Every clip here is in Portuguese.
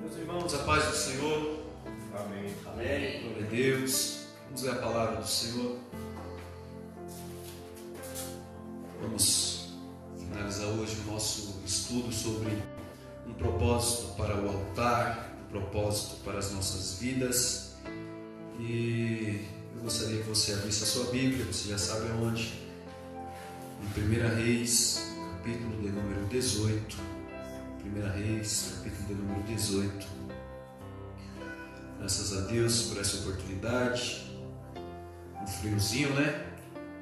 Meus irmãos, a paz do Senhor. Amém. Amém. Glória a Deus. Vamos ler a palavra do Senhor. Vamos finalizar hoje o nosso estudo sobre um propósito para o altar, um propósito para as nossas vidas. E eu gostaria que você abrisse a sua Bíblia, você já sabe aonde. Em 1 Reis, capítulo de número 18. 1 Reis, capítulo de número 18. Graças a Deus por essa oportunidade. Um friozinho, né?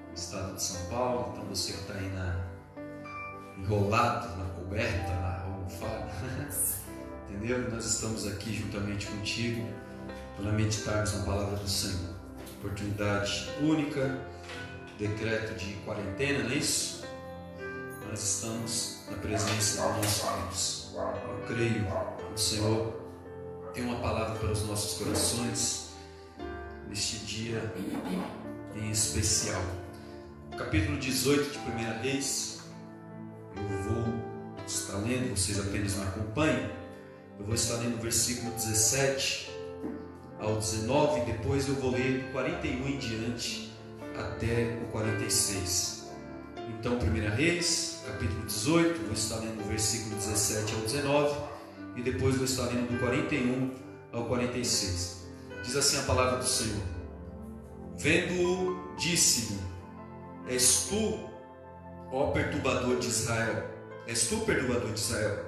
No estado de São Paulo. Então você que está aí enrolado na coberta, na almofada, entendeu? Nós estamos aqui juntamente contigo para meditarmos na palavra do Senhor. Oportunidade única, decreto de quarentena, não é isso? Nós estamos na presença do nosso Deus. Eu creio que o Senhor tem uma palavra para os nossos corações neste dia em especial. Capítulo 18 de 1 Reis. Eu vou estar lendo, vocês apenas me acompanhem. Eu vou estar lendo o versículo 17 ao 19, e depois eu vou ler do 41 em diante até o 46. Então, 1 Reis, capítulo 18, vou estar lendo do versículo 17 ao 19, e depois vou estar lendo do 41 ao 46. Diz assim a palavra do Senhor: Vendo-o, disse-lhe: És tu, ó perturbador de Israel? És tu, perturbador de Israel?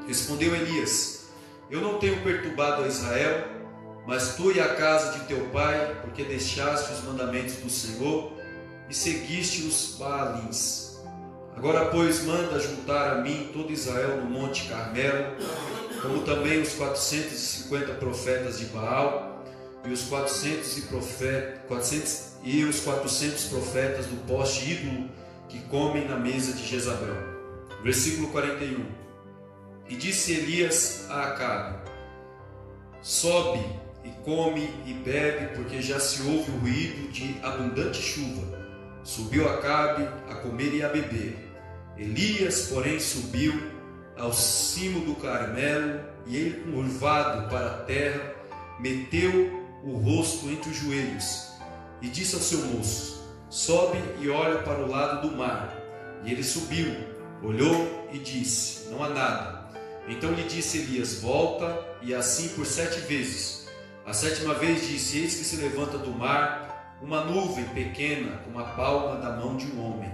Respondeu Elias: Eu não tenho perturbado a Israel, mas tu e a casa de teu pai, porque deixaste os mandamentos do Senhor e seguiste os Baalins. Agora, pois, manda juntar a mim todo Israel no monte Carmelo, como também os 450 profetas de Baal e os 400 profetas do poste ídolo que comem na mesa de Jezabel. Versículo 41. E disse Elias a Acabe: Sobe e come e bebe, porque já se ouve o ruído de abundante chuva. Subiu Acabe a comer e a beber. Elias, porém, subiu ao cimo do Carmelo, e ele, curvado para a terra, meteu o rosto entre os joelhos e disse ao seu moço: Sobe e olha para o lado do mar. E ele subiu, olhou e disse: Não há nada. Então lhe disse Elias: Volta, e assim por 7 vezes. A 7ª vez disse: Eis que se levanta do mar uma nuvem pequena, como a palma da mão de um homem.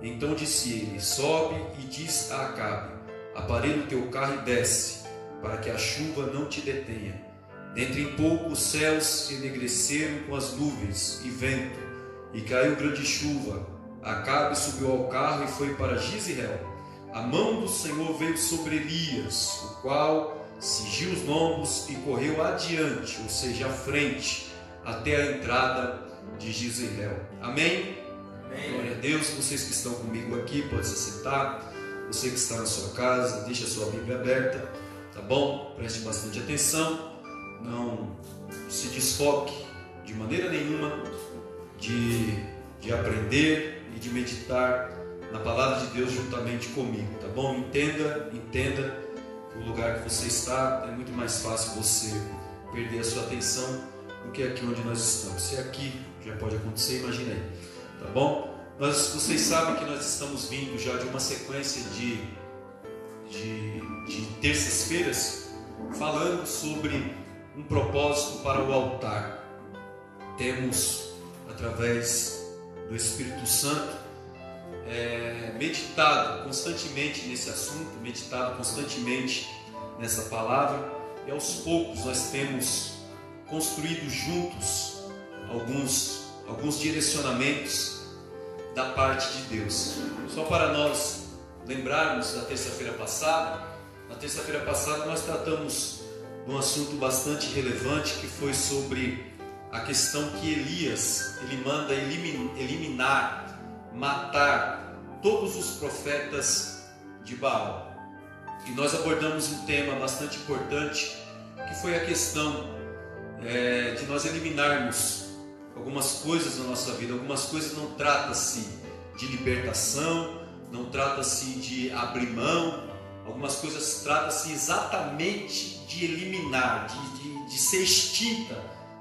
Então disse ele: Sobe e diz a Acabe: Aparelha o teu carro e desce, para que a chuva não te detenha. Dentro em pouco os céus se enegreceram com as nuvens e vento, e caiu grande chuva. Acabe subiu ao carro e foi para Jezreel. A mão do Senhor veio sobre Elias, o qual cingiu os lombos e correu adiante, ou seja, à frente, até a entrada de Jezreel. Amém? Amém. Glória a Deus. Vocês que estão comigo aqui, pode se sentar. Você que está na sua casa, deixa a sua Bíblia aberta, tá bom? Preste bastante atenção. Não se desfoque de maneira nenhuma de aprender e de meditar na palavra de Deus juntamente comigo, tá bom? Entenda o lugar que você está. É muito mais fácil você perder a sua atenção do que aqui onde nós estamos. Se aqui já pode acontecer, imagina aí, tá bom? Mas vocês sabem que nós estamos vindo já de uma sequência de terças-feiras falando sobre um propósito para o altar. Temos, através do Espírito Santo, meditado constantemente nesse assunto, meditado constantemente nessa palavra, e aos poucos nós temos construído juntos alguns direcionamentos da parte de Deus. Só para nós lembrarmos da terça-feira passada, na terça-feira passada nós tratamos de um assunto bastante relevante, que foi sobre a questão que Elias, ele manda eliminar, matar todos os profetas de Baal. E nós abordamos um tema bastante importante, que foi a questão de nós eliminarmos algumas coisas na nossa vida. Algumas coisas não trata-se de libertação, não trata-se de abrir mão, Algumas coisas tratam-se exatamente de eliminar, de ser extinta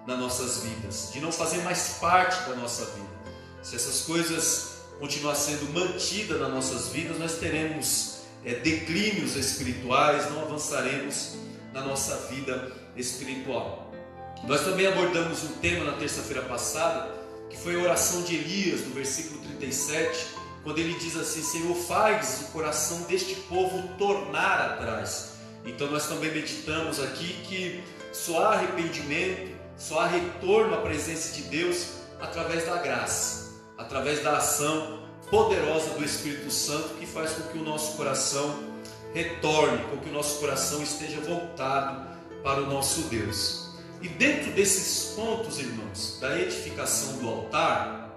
nas nossas vidas, de não fazer mais parte da nossa vida. Se essas coisas continuar sendo mantidas nas nossas vidas, nós teremos declínios espirituais, não avançaremos na nossa vida espiritual. Nós também abordamos um tema na terça-feira passada, que foi a oração de Elias, no versículo 37, quando ele diz assim: Senhor, faz o coração deste povo tornar atrás. Então nós também meditamos aqui que só há arrependimento, só há retorno à presença de Deus através da graça, através da ação poderosa do Espírito Santo, que faz com que o nosso coração retorne, com que o nosso coração esteja voltado para o nosso Deus. E dentro desses pontos, irmãos, da edificação do altar,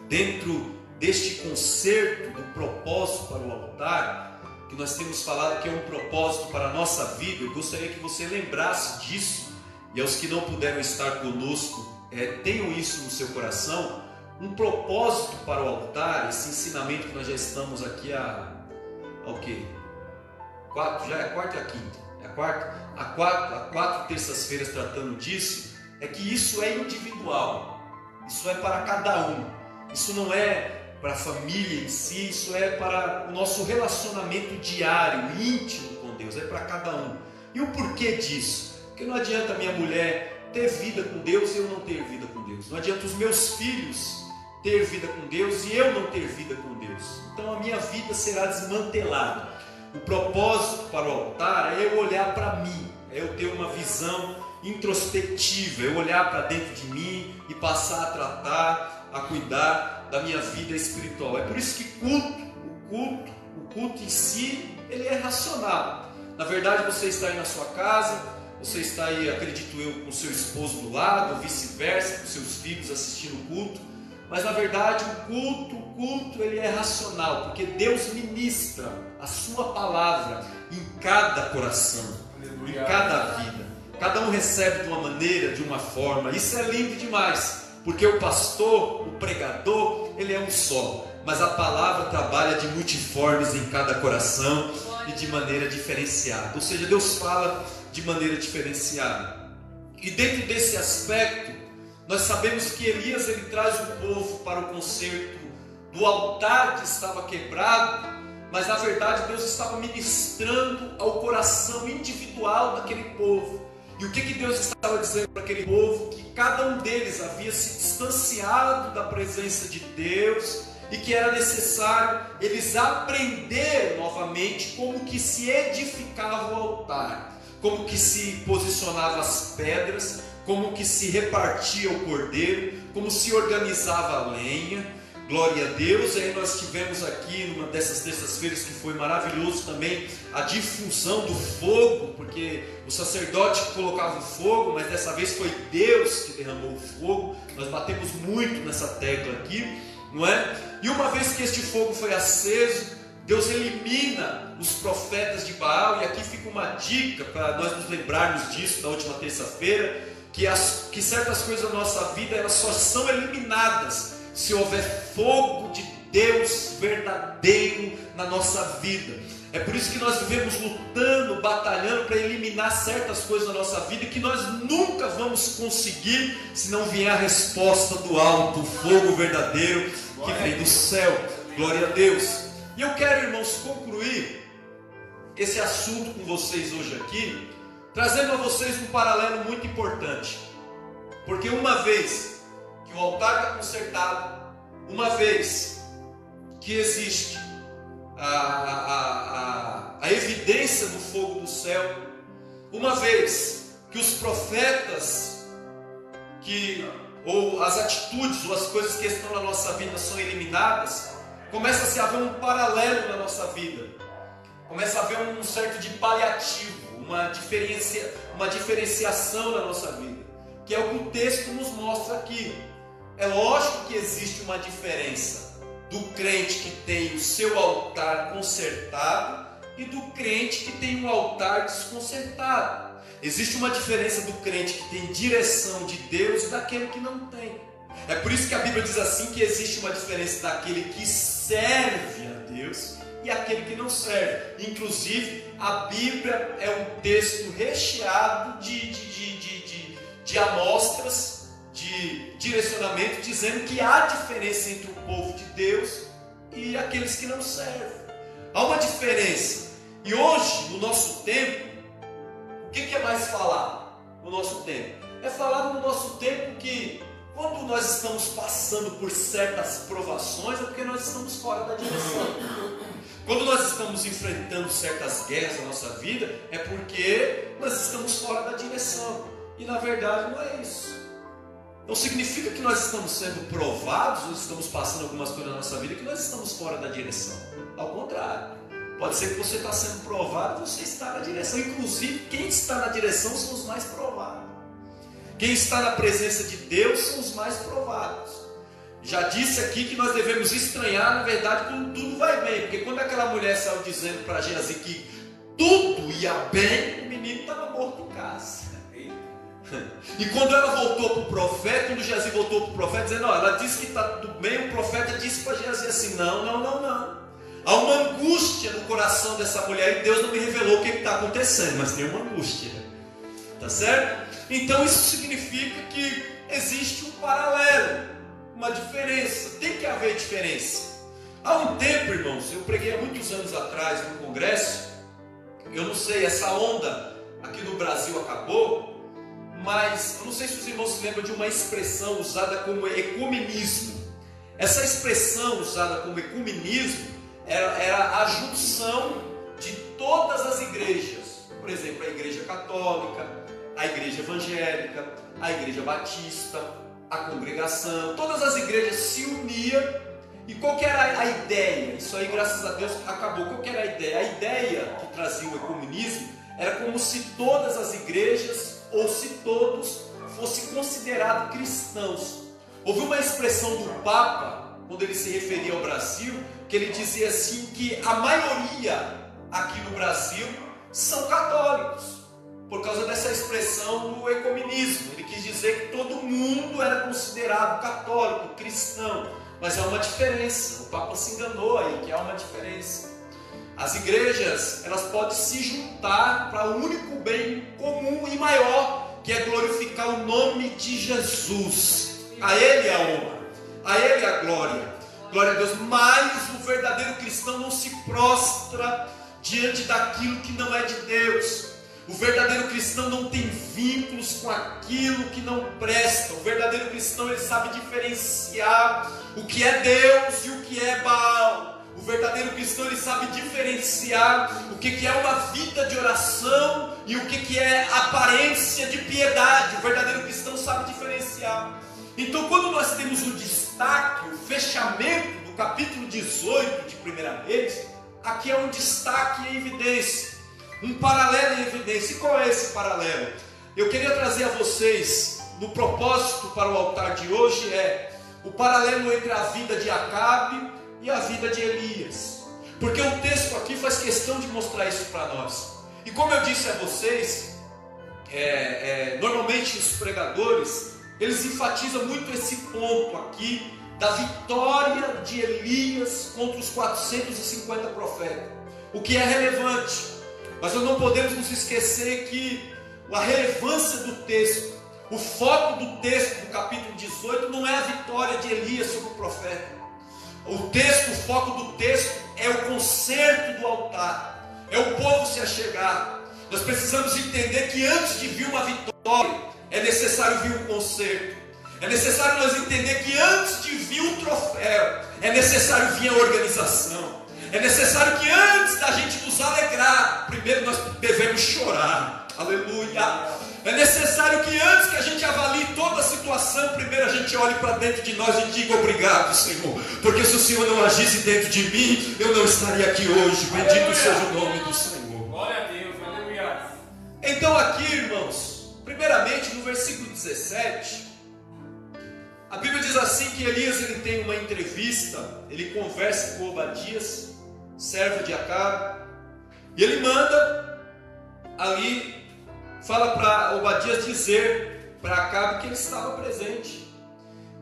dentro deste concerto do propósito para o altar, que nós temos falado que é um propósito para a nossa vida, eu gostaria que você lembrasse disso, e aos que não puderam estar conosco, tenham isso no seu coração. Um propósito para o altar, esse ensinamento que nós já estamos aqui há o quê? Já é a quarta e a quinta. Há quatro terças-feiras tratando disso, é que isso é individual, isso é para cada um, isso não é para a família em si, isso é para o nosso relacionamento diário, íntimo com Deus, é para cada um. E o porquê disso? Porque não adianta minha mulher ter vida com Deus e eu não ter vida com Deus, não adianta os meus filhos ter vida com Deus e eu não ter vida com Deus. Então a minha vida será desmantelada. O propósito para o altar é eu olhar para mim, é eu ter uma visão introspectiva, é eu olhar para dentro de mim e passar a tratar, a cuidar da minha vida espiritual. É por isso que o culto em si, ele é racional. Na verdade, você está aí na sua casa, você está aí, acredito eu, com seu esposo do lado, ou vice-versa, com seus filhos assistindo o culto. Mas na verdade o culto ele é racional, porque Deus ministra a sua palavra em cada coração, em cada vida. Cada um recebe de uma maneira, de uma forma. Isso é lindo demais, porque o pastor, o pregador, ele é um só, mas a palavra trabalha de multiformes em cada coração e de maneira diferenciada. Ou seja, Deus fala de maneira diferenciada. E dentro desse aspecto, nós sabemos que Elias ele traz o povo para o concerto do altar que estava quebrado, mas na verdade Deus estava ministrando ao coração individual daquele povo. E o que Deus estava dizendo para aquele povo? Que cada um deles havia se distanciado da presença de Deus e que era necessário eles aprender novamente como que se edificava o altar, como que se posicionava as pedras, como que se repartia o cordeiro, como se organizava a lenha. Glória a Deus. E aí nós tivemos aqui, numa dessas terças-feiras, que foi maravilhoso também, a difusão do fogo, porque o sacerdote colocava o fogo, mas dessa vez foi Deus que derramou o fogo. Nós batemos muito nessa tecla aqui, não é? E uma vez que este fogo foi aceso, Deus elimina os profetas de Baal. E aqui fica uma dica para nós nos lembrarmos disso na última terça-feira, que certas coisas da nossa vida elas só são eliminadas se houver fogo de Deus verdadeiro na nossa vida. É por isso que nós vivemos lutando, batalhando para eliminar certas coisas da nossa vida, que nós nunca vamos conseguir se não vier a resposta do alto, o fogo verdadeiro que vem do céu. Glória a Deus. E eu quero, irmãos, concluir esse assunto com vocês hoje aqui, trazendo a vocês um paralelo muito importante. Porque uma vez que o altar está consertado, uma vez que existe a evidência do fogo do céu, uma vez que os profetas, ou as atitudes, ou as coisas que estão na nossa vida são eliminadas, começa a se haver um paralelo na nossa vida, começa a haver um certo de paliativo, uma diferenciação na nossa vida, que é o que o texto nos mostra aqui. É lógico que existe uma diferença do crente que tem o seu altar consertado e do crente que tem um altar desconcertado. Existe uma diferença do crente que tem direção de Deus e daquele que não tem. É por isso que a Bíblia diz assim, que existe uma diferença daquele que serve a Deus e aquele aquele que não serve. Inclusive, a Bíblia é um texto recheado de amostras, de direcionamento, dizendo que há diferença entre o povo de Deus e aqueles que não servem. Há uma diferença. E hoje, no nosso tempo, o que é mais falado no nosso tempo? É falado no nosso tempo que quando nós estamos passando por certas provações é porque nós estamos fora da direção. Quando nós estamos enfrentando certas guerras na nossa vida é porque nós estamos fora da direção. E na verdade não é isso. Não significa que nós estamos sendo provados ou estamos passando algumas coisas na nossa vida que nós estamos fora da direção. Ao contrário. Pode ser que você está sendo provado, você está na direção. Inclusive, quem está na direção são os mais provados. Quem está na presença de Deus são os mais provados. Já disse aqui que nós devemos estranhar, na verdade, quando tudo vai bem. Porque quando aquela mulher saiu dizendo para Geazi que tudo ia bem, o menino estava morto em casa. E quando ela voltou para o profeta, quando Geazi voltou para o profeta, dizendo, não, ela disse que está tudo bem, o profeta disse para Geazi assim, não. Há uma angústia no coração dessa mulher e Deus não me revelou o que está acontecendo, mas tem uma angústia, tá certo? Então isso significa que existe um paralelo, uma diferença, tem que haver diferença. Há um tempo, irmãos, eu preguei há muitos anos atrás no congresso, eu não sei, essa onda aqui no Brasil acabou, mas eu não sei se os irmãos se lembram de uma expressão usada como ecumenismo. Essa expressão usada como ecumenismo era a junção de todas as igrejas, por exemplo, a igreja católica, a igreja evangélica, a igreja batista, a congregação, todas as igrejas se uniam. E qual que era a ideia? Isso aí, graças a Deus, acabou. Qual que era a ideia? A ideia que trazia o ecumenismo era como se todas as igrejas, ou se todos, fossem considerados cristãos. Houve uma expressão do Papa, quando ele se referia ao Brasil, que ele dizia assim que a maioria aqui no Brasil são católicos, por causa dessa expressão do ecumenismo. Ele quis dizer que todo mundo era considerado católico, cristão, mas há uma diferença. O Papa se enganou aí, que há uma diferença. As igrejas, elas podem se juntar para o único bem comum e maior, que é glorificar o nome de Jesus. A Ele a honra, a Ele a glória. Glória a Deus, mas o verdadeiro cristão não se prostra diante daquilo que não é de Deus. O verdadeiro cristão não tem vínculos com aquilo que não presta. O verdadeiro cristão, ele sabe diferenciar o que é Deus e o que é Baal. O verdadeiro cristão, ele sabe diferenciar o que é uma vida de oração e o que é aparência de piedade. O verdadeiro cristão sabe diferenciar. Então, quando nós temos o destaque, o fechamento do capítulo 18 de 1 Reis, aqui é um destaque em evidência, um paralelo em evidência. E qual é esse paralelo? Eu queria trazer a vocês, no propósito para o altar de hoje, é o paralelo entre a vida de Acabe e a vida de Elias. Porque o texto aqui faz questão de mostrar isso para nós. E como eu disse a vocês, normalmente os pregadores, eles enfatizam muito esse ponto aqui da vitória de Elias contra os 450 profetas, o que é relevante. Mas nós não podemos nos esquecer que a relevância do texto, o foco do texto do capítulo 18 não é a vitória de Elias sobre o profeta. O foco do texto é o conserto do altar, é o povo se achegar. Nós precisamos entender que antes de vir uma vitória, é necessário vir um conserto. É necessário nós entender que antes de vir um troféu, é necessário vir a organização. É necessário que antes da gente nos alegrar, primeiro nós devemos chorar. Aleluia. É necessário que antes que a gente avalie toda a situação, primeiro a gente olhe para dentro de nós e diga obrigado, Senhor. Porque se o Senhor não agisse dentro de mim, eu não estaria aqui hoje. Bendito aleluia. Seja o nome do Senhor. Glória a Deus, aleluia. Então aqui, irmãos, primeiramente no versículo 17, a Bíblia diz assim que Elias ele tem uma entrevista, ele conversa com Obadias, servo de Acabe, e ele manda ali, fala para Obadias dizer para Acabe que ele estava presente.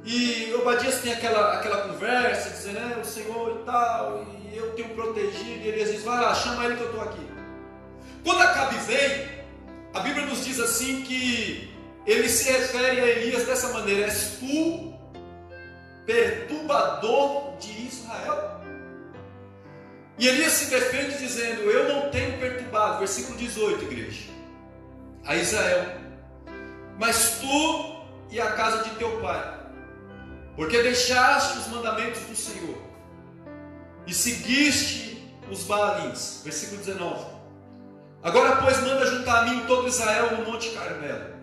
E Obadias tem aquela conversa, dizendo, o Senhor e tal, e eu tenho protegido, e Elias diz, vai lá, chama ele que eu estou aqui. Quando Acabe vem, a Bíblia nos diz assim que ele se refere a Elias dessa maneira: és tu, perturbador de Israel? E Elias se defende dizendo, eu não tenho perturbado, versículo 18, igreja, a Israel, mas tu e a casa de teu pai, porque deixaste os mandamentos do Senhor e seguiste os Baalins. Versículo 19. Agora, pois, manda juntar a mim todo Israel no Monte Carmelo,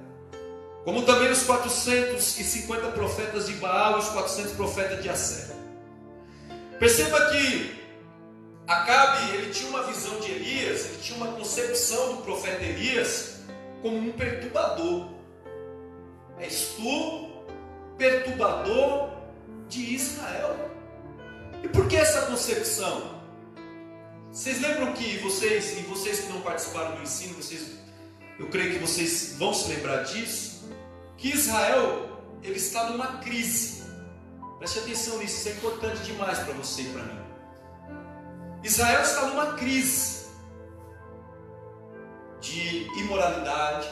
como também os 450 profetas de Baal e os 400 profetas de Assera. Perceba que Acabe, ele tinha uma visão de Elias, ele tinha uma concepção do profeta Elias como um perturbador. És tu, perturbador de Israel. E por que essa concepção? Vocês lembram que vocês que não participaram do ensino, eu creio que vocês vão se lembrar disso, que Israel, ele está numa crise. Preste atenção nisso, isso é importante demais para você e para mim. Israel está numa crise de imoralidade,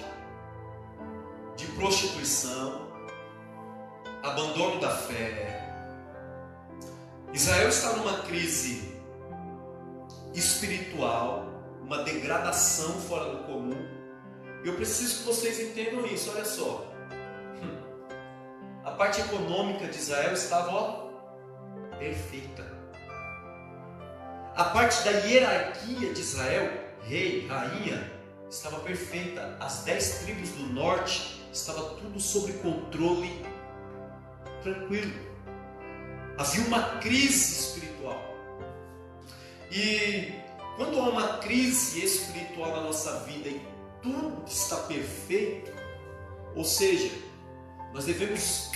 de prostituição, abandono da fé. Israel está numa crise espiritual, uma degradação fora do comum. Eu preciso que vocês entendam isso, olha só. A parte econômica de Israel estava perfeita. A parte da hierarquia de Israel, rei, rainha, estava perfeita. As 10 tribos do norte, estava tudo sob controle, tranquilo. Havia uma crise espiritual. E quando há uma crise espiritual na nossa vida e tudo está perfeito, ou seja, nós devemos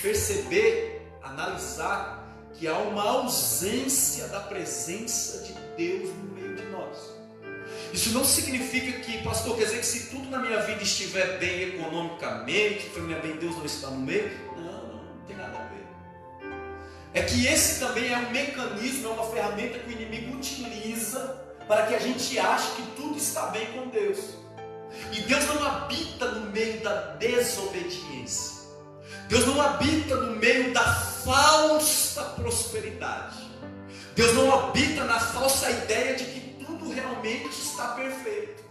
perceber, analisar que há uma ausência da presença de Deus no meio de nós. Isso não significa que, pastor, quer dizer que se tudo na minha vida estiver bem economicamente, Deus não está no meio? Não tem nada a ver. É que esse também é um mecanismo, é uma ferramenta que o inimigo utiliza para que a gente ache que tudo está bem com Deus. E Deus não habita no meio da desobediência. Deus não habita no meio da falsa prosperidade. Deus não habita na falsa ideia de que tudo realmente está perfeito.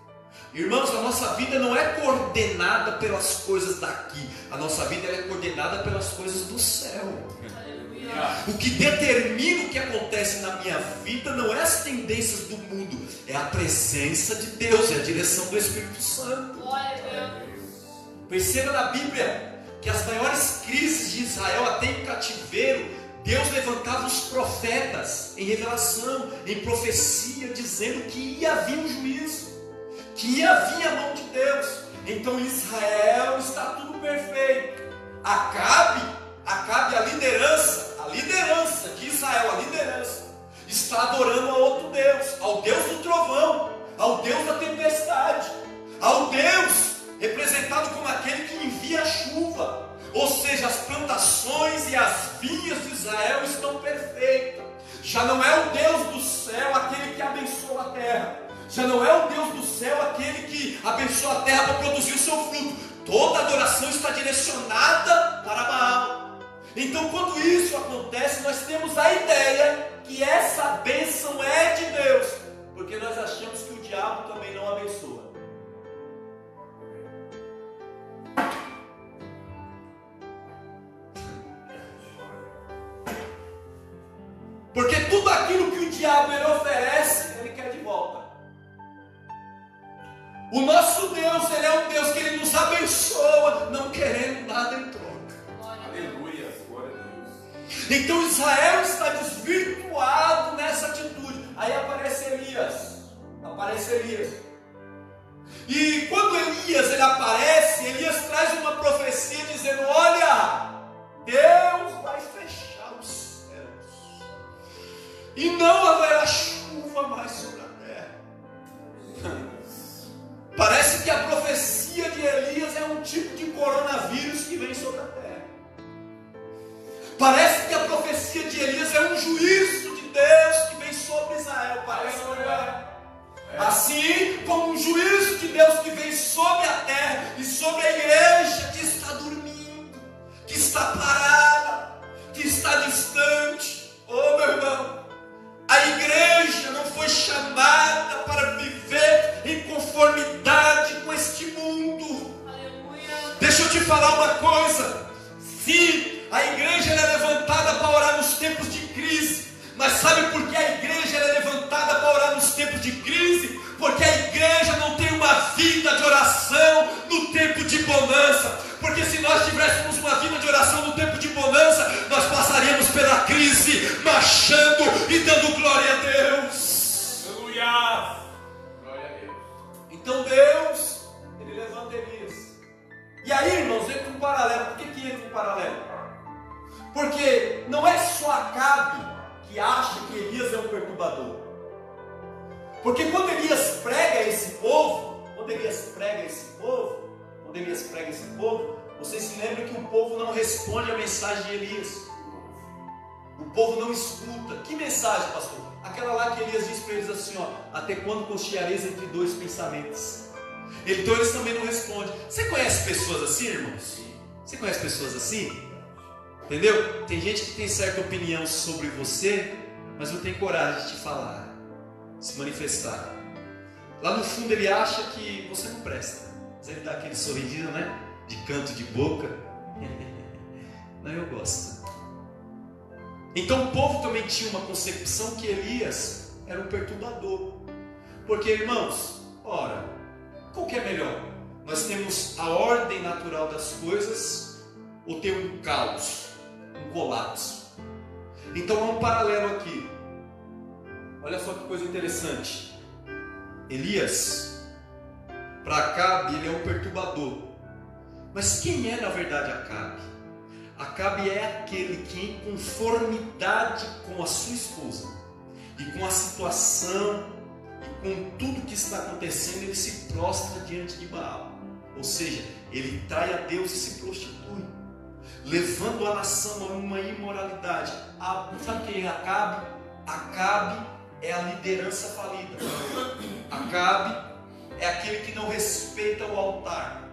Irmãos, a nossa vida não é coordenada pelas coisas daqui. A nossa vida é coordenada pelas coisas do céu. O que determina o que acontece na minha vida não é as tendências do mundo, é a presença de Deus, é a direção do Espírito Santo. Perceba na Bíblia que as maiores crises de Israel, até em cativeiro, Deus levantava os profetas em revelação, em profecia, dizendo que ia vir um juízo, que ia vir a mão de Deus. Então Israel está tudo perfeito. Acabe, a liderança de Israel, a liderança, está adorando a outro Deus, ao Deus do trovão, ao Deus da tempestade, ao Deus representado como aquele que envia a chuva. Ou seja, as plantações e as vinhas de Israel estão perfeitas. Já não é o Deus do céu aquele que abençoa a terra. Já não é o Deus do céu aquele que abençoa a terra para produzir o seu fruto. Toda adoração está direcionada para Baal. Então, quando isso acontece, nós temos a ideia que essa bênção é de Deus, porque nós achamos que o diabo também não abençoa. Porque tudo aquilo que o diabo ele oferece, ele quer de volta. O nosso Deus, ele é um Deus que ele nos abençoa, não querendo nada em troca. Aleluia, glória a Deus. Então Israel está desvirtuado nessa atitude. Aí aparece Elias. E quando Elias ele aparece, Elias traz uma profecia dizendo: olha, Deus vai fechar os céus e não haverá chuva mais sobre a terra. Parece que a profecia de Elias é um tipo de coronavírus que vem sobre a terra. profecia de Elias é um juízo de Deus que vem sobre Israel. Parece que não é? Assim como um juízo de Deus que vem sobre a terra e sobre a igreja que está dormindo, que está parada, que está distante. Oh, meu irmão, a igreja não foi chamada para viver em conformidade com este mundo. Aleluia. Deixa eu te falar uma coisa. Sim, a igreja é levantada para orar nos tempos de crise. Mas sabe por que a igreja é levantada para orar nos tempos de crise? Porque a igreja não tem uma vida de oração no tempo de bonança. Porque se nós tivéssemos uma vida de oração no tempo de bonança, nós passaríamos pela crise, marchando e dando glória a Deus. Aleluia! Glória a Deus. Então Deus, Ele levanta Elias. E aí, irmãos, entra um paralelo. Por que entra um paralelo? Porque não é só Acabe que acha que Elias é um perturbador. Porque quando Elias prega esse povo, vocês se lembram que o povo não responde a mensagem de Elias. O povo não escuta. Que mensagem, pastor? Aquela lá que Elias diz para eles assim, ó: até quando cocheareis entre dois pensamentos? Então eles também não respondem. Você conhece pessoas assim, irmãos? Você conhece pessoas assim? Entendeu? Tem gente que tem certa opinião sobre você, mas não tem coragem de te falar, se manifestar. Lá no fundo ele acha que você não presta, mas ele dá aquele sorrisinho, né? De canto de boca. Não, eu gosto. Então o povo também tinha uma concepção que Elias era um perturbador. Porque, irmãos, ora, qual que é melhor? Nós temos a ordem natural das coisas ou ter um caos, um colapso? Então há um paralelo aqui. Olha só que coisa interessante. Elias, para Acabe, ele é um perturbador. Mas quem é na verdade Acabe? Acabe é aquele que, em conformidade com a sua esposa e com a situação e com tudo que está acontecendo, ele se prostra diante de Baal. Ou seja, ele trai a Deus e se prostitui, levando a nação a uma imoralidade. Sabe quem é Acabe? Acabe é a liderança falida. Acabe é aquele que não respeita o altar.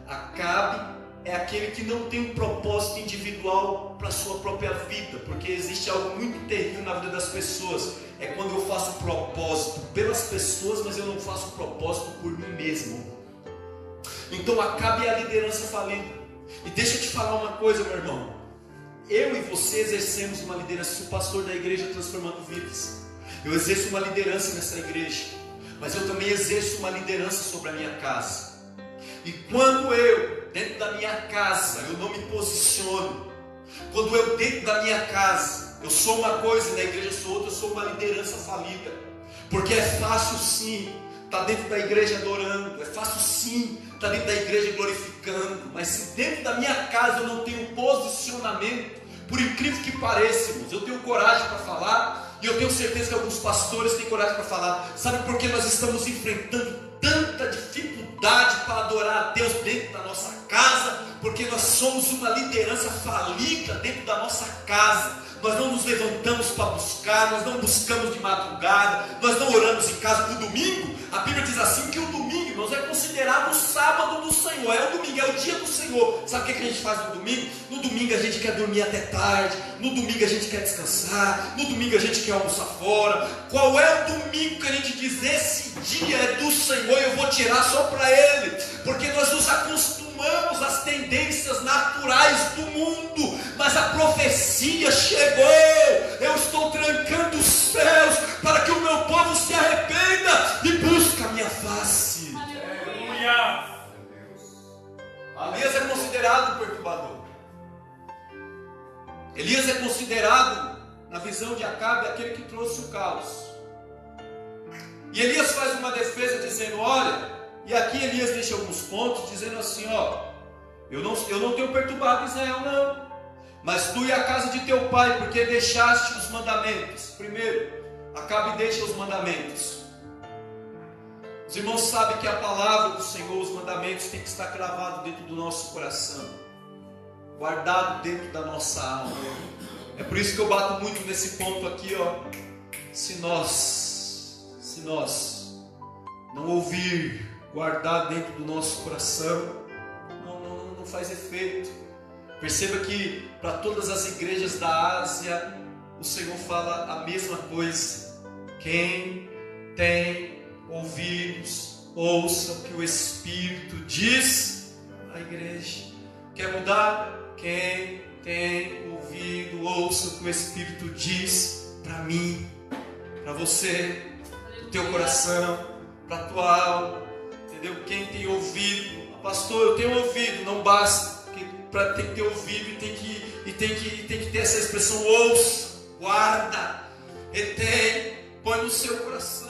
Acabe é aquele que não tem um propósito individual para a sua própria vida, porque existe algo muito terrível na vida das pessoas. É quando eu faço propósito pelas pessoas, mas eu não faço propósito por mim mesmo. Então Acabe é a liderança falida. E deixa eu te falar uma coisa, meu irmão. Eu e você exercemos uma liderança. Sou pastor da igreja Transformando Vidas. Eu exerço uma liderança nessa igreja, mas eu também exerço uma liderança sobre a minha casa. E quando eu, dentro da minha casa, eu não me posiciono, quando eu dentro da minha casa, eu sou uma coisa e na igreja eu sou outra, eu sou uma liderança falida. Porque é fácil sim estar dentro da igreja adorando, é fácil sim estar dentro da igreja glorificando, mas se dentro da minha casa eu não tenho posicionamento, por incrível que pareça, irmãos, eu tenho coragem para falar, e eu tenho certeza que alguns pastores têm coragem para falar. Sabe por que nós estamos enfrentando tanta dificuldade para adorar a Deus dentro da nossa casa? Porque nós somos uma liderança falida dentro da nossa casa. Nós não nos levantamos para buscar, nós não buscamos de madrugada, nós não oramos em casa. No domingo, a Bíblia diz assim que o domingo, irmãos, é considerado o sábado do Senhor, é o domingo, é o dia do Senhor. Sabe o que a gente faz no domingo? No domingo a gente quer dormir até tarde, no domingo a gente quer descansar, no domingo a gente quer almoçar fora. Qual é o domingo que a gente diz, esse dia é do Senhor e eu vou tirar só para Ele? Porque nós nos acostumamos às tendências naturais do mundo, mas a profecia chegou. Eu estou trancando os céus para que o meu povo se arrependa e busque a minha face. Aleluia! Elias é considerado perturbador. Elias é considerado, na visão de Acabe, aquele que trouxe o caos. E Elias faz uma defesa dizendo, olha, e aqui Elias deixa alguns pontos dizendo assim, ó, eu não tenho perturbado Israel não, mas tu e a casa de teu pai, porque deixaste os mandamentos. Primeiro, Acabe deixa os mandamentos. Os irmãos sabem que a palavra do Senhor, os mandamentos, tem que estar cravado dentro do nosso coração, guardado dentro da nossa alma. É por isso que eu bato muito nesse ponto aqui, ó. Se nós não ouvir, guardar dentro do nosso coração, não faz efeito. Perceba que para todas as igrejas da Ásia, o Senhor fala a mesma coisa. Quem tem ouvidos, ouça o que o Espírito diz à igreja. Quer mudar? Quem tem ouvido, ouça o que o Espírito diz para mim, para você, para o teu coração, para a tua alma, entendeu? Quem tem ouvido, pastor, eu tenho ouvido, não basta, para ter que ter ouvido e tem que ter essa expressão, ouça, guarda, retém, põe no seu coração.